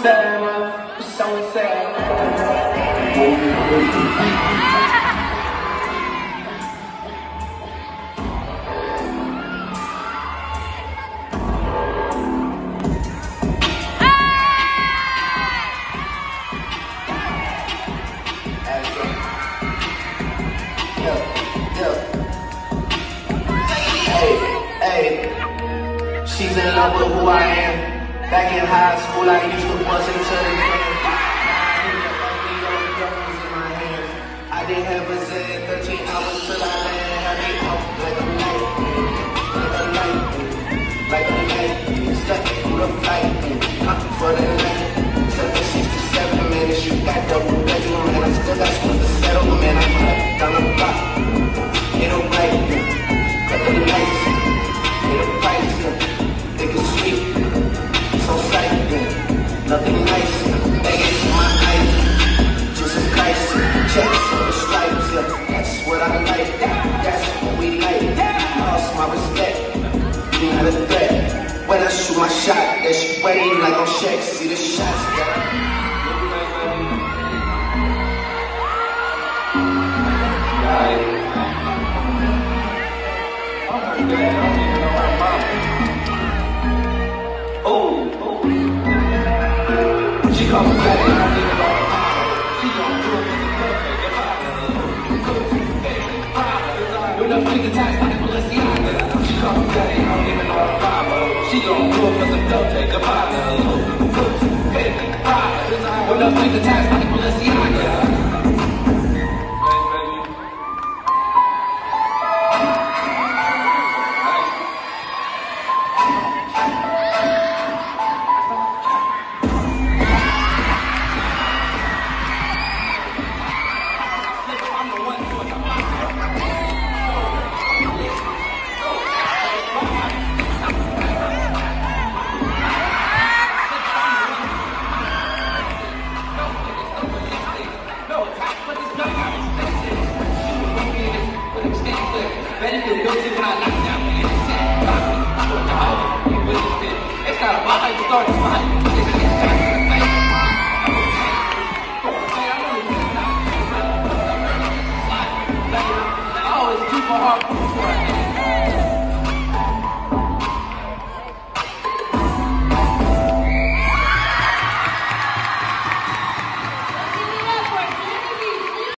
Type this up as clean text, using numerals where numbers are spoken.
sad, so sad. She's in love with who I am. Back in high school, I used to bust into the game. I didn't have a Z 13 hours till I landed. Had me off like a light, like a light, stuck through the flight, hunting for the night. 767 minutes, you got double bedroom, man. I still got schools to settle, man. I put down the block, hit a right, cut the lights, hit a price, think it's sweet, so psyched, nothing nice, they ain't my eyes, Jesus Christ, checks on the stripes, that's what I like, that's what we like, lost my respect, you not a threat, when I shoot my shot, that shit waiting like on Shaq, see the shots, She comes back, I don't even know her. She gon' do it with the perfect. If I with her finger tight like Balenciaga. She comes back, I don't even know her father. She gon' do it with the perfect. If I with her finger tight like Balenciaga. It's not about how you start, it's about how you finish. I always keep my heart before I